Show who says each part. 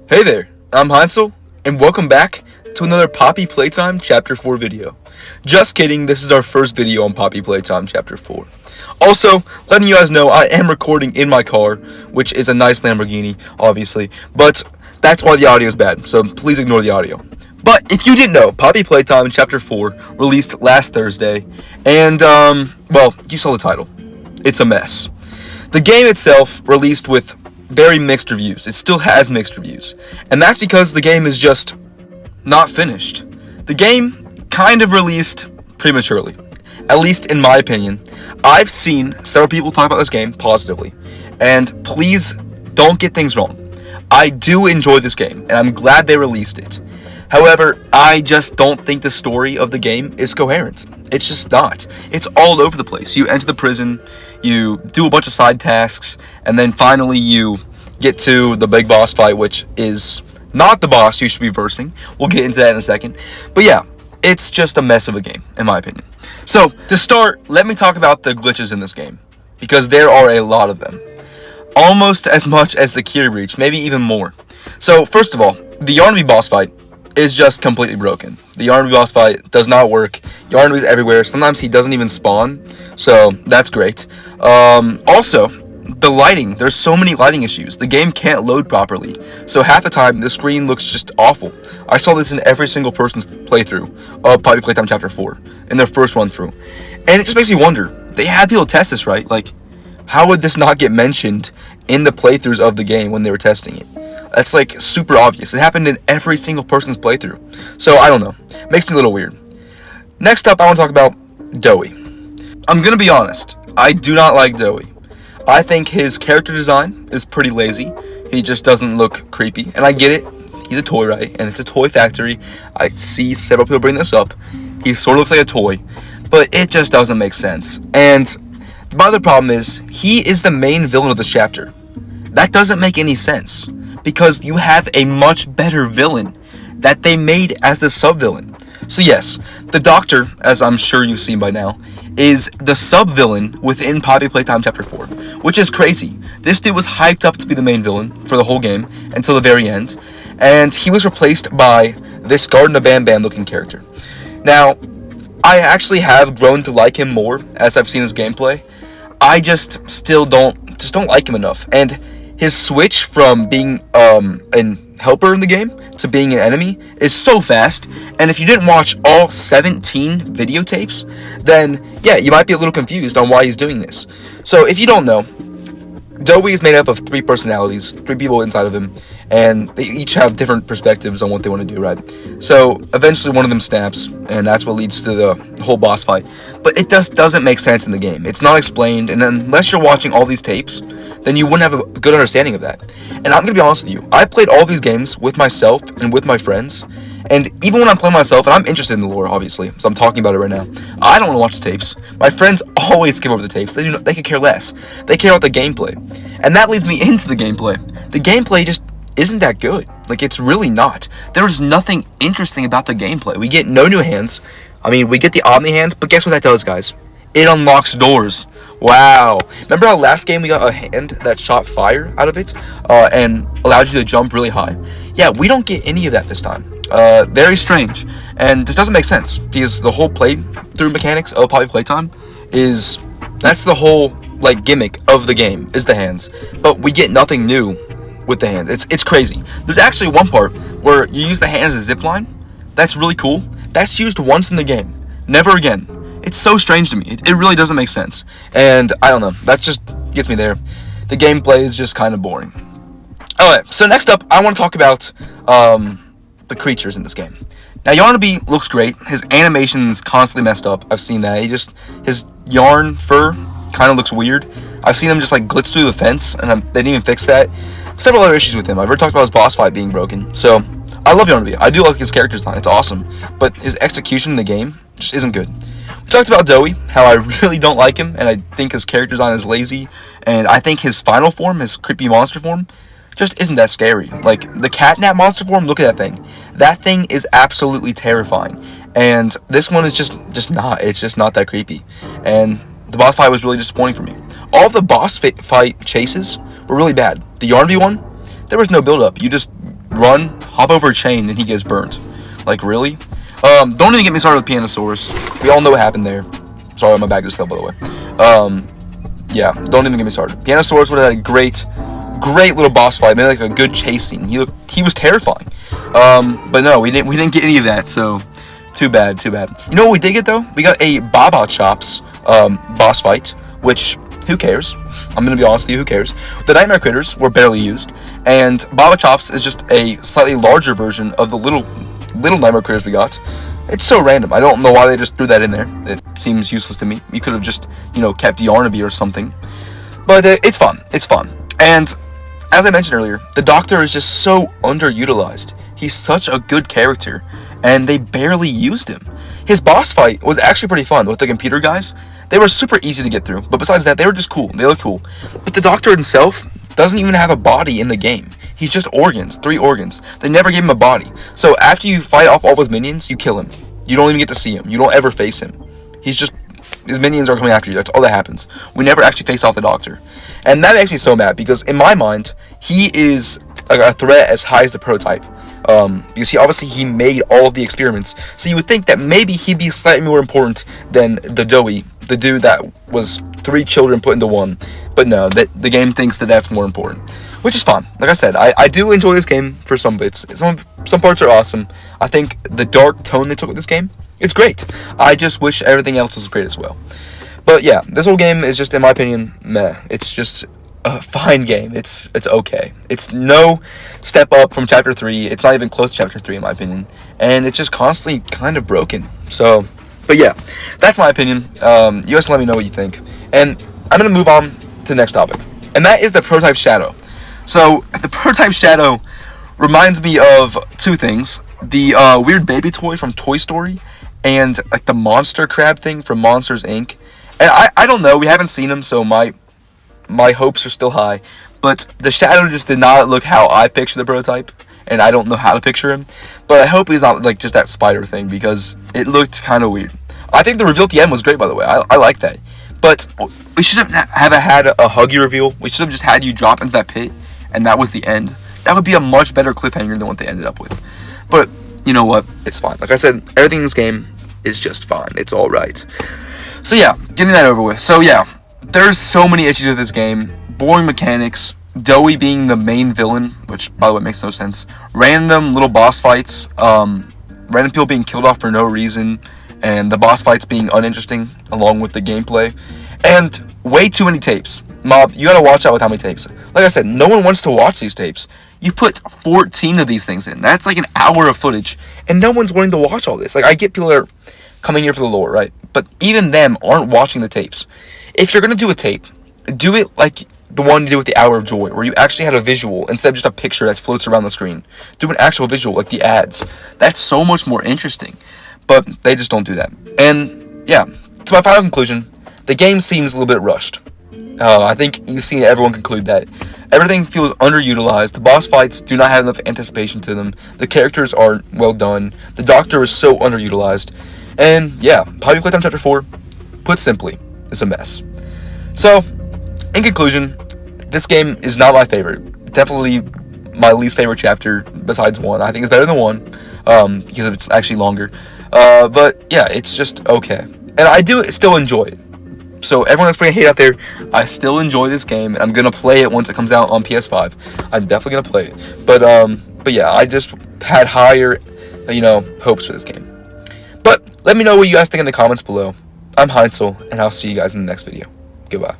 Speaker 1: Hey there, I'm Heintzel, and welcome back to another Poppy Playtime Chapter 4 video. Just kidding, this is our first video on Poppy Playtime Chapter 4. Also, letting you guys know, I am recording in my car, which is a nice Lamborghini, obviously, but that's why the audio is bad, so please ignore the audio. But if you didn't know, Poppy Playtime Chapter 4 released last Thursday, and, well, you saw the title. It's a mess. The game itself released with very mixed reviews. It still has mixed reviews. And that's because the game is just not finished. The game kind of released prematurely. At least in my opinion. I've seen several people talk about this game positively. And please don't get things wrong. I do enjoy this game, and I'm glad they released it. However, I just don't think the story of the game is coherent. It's just not. It's all over the place. You enter the prison, you do a bunch of side tasks, and then finally you get to the big boss fight, which is not the boss you should be versing. We'll get into that in a second. But yeah, it's just a mess of a game, in my opinion. So, to start, let me talk about the glitches in this game, because there are a lot of them. Almost as much as the Kiri Breach, maybe even more. So, first of all, the Yarnaby boss fight is just completely broken. The Yarnaby boss fight does not work. Yarnaby's everywhere. Sometimes he doesn't even spawn, so that's great. Also, the lighting. There's so many lighting issues. The game can't load properly, so half the time the screen looks just awful. I saw this in every single person's playthrough of Poppy Playtime Chapter 4, in their first run through. And it just makes me wonder, they had people test this, right? Like, how would this not get mentioned in the playthroughs of the game when they were testing it? That's like super obvious. It happened in every single person's playthrough. So I don't know. Makes me a little weird. Next up, I want to talk about Doughy. I'm gonna be honest. I do not like Doughy. I think his character design is pretty lazy. He just doesn't look creepy. And I get it. He's a toy, right? And it's a toy factory. I see several people bring this up. He sort of looks like a toy. But it just doesn't make sense. And my other problem is, he is the main villain of this chapter. That doesn't make any sense. Because you have a much better villain that they made as the sub-villain. So yes, the Doctor, as I'm sure you've seen by now, is the sub-villain within Poppy Playtime Chapter 4, which is crazy. This dude was hyped up to be the main villain for the whole game until the very end, and he was replaced by this Garden of Bam Bam looking character. Now, I actually have grown to like him more as I've seen his gameplay. I just still don't like him enough, and his switch from being an helper in the game to being an enemy is so fast, and if you didn't watch all 17 videotapes, then yeah, you might be a little confused on why he's doing this. So if you don't know, Doughy is made up of 3 personalities, 3 people inside of him, and they each have different perspectives on what they want to do, right? So eventually one of them snaps, and that's what leads to the whole boss fight. But it just doesn't make sense in the game. It's not explained, and unless you're watching all these tapes, then you wouldn't have a good understanding of that. And I'm going to be honest with you, I played all these games with myself and with my friends, and even when I'm playing myself, and I'm interested in the lore, obviously, so I'm talking about it right now, I don't want to watch the tapes. My friends always skip over the tapes. They could care less. They care about the gameplay. And that leads me into the gameplay. The gameplay just isn't that good. Like, it's really not. There's nothing interesting about the gameplay. We get no new hands. I mean, we get the Omni hand, but guess what that does, guys? It unlocks doors. Wow. Remember how last game we got a hand that shot fire out of it and allowed you to jump really high? Yeah, we don't get any of that this time. Very strange. And this doesn't make sense because the whole playthrough mechanics of Poppy Playtime that's the whole like gimmick of the game is the hands. But we get nothing new with the hands. It's crazy. There's actually one part where you use the hand as a zip line. That's really cool. That's used once in the game. Never again. It's so strange to me. It really doesn't make sense. And I don't know. That just gets me there. The gameplay is just kind of boring. Alright, so next up, I want to talk about the creatures in this game. Now, Yarnaby looks great. His animation's constantly messed up. I've seen that. His yarn fur kind of looks weird. I've seen him just like glitch through the fence, and they didn't even fix that. Several other issues with him. I've already talked about his boss fight being broken. So, I love Yarnaby. I do like his character design. It's awesome. But his execution in the game just isn't good. We talked about Doughy, how I really don't like him, and I think his character design is lazy, and I think his final form, his creepy monster form, just isn't that scary. Like, the catnap monster form, look at that thing. That thing is absolutely terrifying, and this one is just not. It's just not that creepy, and the boss fight was really disappointing for me. All of the boss fight chases were really bad. The Yarnaby one, there was no build-up. You just run, hop over a chain, and he gets burnt. Like, really? Don't even get me started with Pianosaurus. We all know what happened there. Sorry, my bag just fell, by the way. Yeah, don't even get me started. Pianosaurus would have had a great little boss fight, maybe like a good chase scene. He was terrifying. But no, we didn't get any of that, so too bad. You know what we did get though? We got a Baba Chops boss fight, which, who cares? I'm gonna be honest with you, who cares? The Nightmare Critters were barely used, and Baba Chops is just a slightly larger version of the little Nightmare Critters we got. It's so random. I don't know why they just threw that in there. It seems useless to me. You could have just, kept Yarnaby or something. But it's fun. And as I mentioned earlier, the Doctor is just so underutilized. He's such a good character, and they barely used him. His boss fight was actually pretty fun with the computer guys. They were super easy to get through, but besides that, they were just cool. They look cool. But the Doctor himself doesn't even have a body in the game. He's just organs, 3 organs. They never gave him a body. So after you fight off all those minions, you kill him. You don't even get to see him. You don't ever face him. His minions are coming after you. That's all that happens. We never actually face off the Doctor. And that makes me so mad, because in my mind, he is a threat as high as the prototype. Because he made all of the experiments. So you would think that maybe he'd be slightly more important than the Doey, the dude that was 3 children put into one. But no, the game thinks that that's more important, which is fun. Like I said, I do enjoy this game for some bits. Some parts are awesome. I think the dark tone they took with this game, it's great. I just wish everything else was great as well. But yeah, this whole game is just, in my opinion, meh. It's just a fine game. It's okay. It's no step up from Chapter 3. It's not even close to Chapter 3, in my opinion. And it's just constantly kind of broken. So, but yeah, that's my opinion. You guys can let me know what you think. And I'm going to move on to the next topic. And that is the Prototype Shadow. So, the Prototype Shadow reminds me of 2 things. The weird baby toy from Toy Story, and like the monster crab thing from Monsters, Inc. And I don't know, we haven't seen him, so my hopes are still high. But the Shadow just did not look how I picture the prototype, and I don't know how to picture him. But I hope he's not like just that spider thing, because it looked kind of weird. I think the reveal at the end was great, by the way. I like that. But we shouldn't have had a huggy reveal. We should have just had you drop into that pit, and that was the end. That would be a much better cliffhanger than what they ended up with. But you know what? It's fine. Like I said, everything in this game is just fine. It's alright. So yeah, getting that over with. So yeah, there's so many issues with this game. Boring mechanics. Doey being the main villain, which, by the way, makes no sense. Random little boss fights. Random people being killed off for no reason. And the boss fights being uninteresting, along with the gameplay. And way too many tapes. Mob, you gotta watch out with how many tapes. Like I said, no one wants to watch these tapes. You put 14 of these things in. That's like an hour of footage. And no one's wanting to watch all this. Like, I get people that are coming here for the lore, right? But even them aren't watching the tapes. If you're gonna do a tape, do it like the one you did with the Hour of Joy, where you actually had a visual instead of just a picture that floats around the screen. Do an actual visual, like the ads. That's so much more interesting. But they just don't do that. And yeah, to my final conclusion, the game seems a little bit rushed. I think you've seen everyone conclude that. Everything feels underutilized. The boss fights do not have enough anticipation to them. The characters aren't well done. The Doctor is so underutilized. And yeah, Poppy Playtime Chapter 4, put simply, is a mess. So, in conclusion, this game is not my favorite. Definitely my least favorite chapter besides 1. I think it's better than 1 because it's actually longer. But yeah, it's just okay. And I do still enjoy it. So everyone that's putting hate out there, I still enjoy this game. I'm gonna play it once it comes out on PS5. I'm definitely gonna play it. But yeah, I just had higher, hopes for this game. But let me know what you guys think in the comments below. I'm Heintzel, and I'll see you guys in the next video. Goodbye.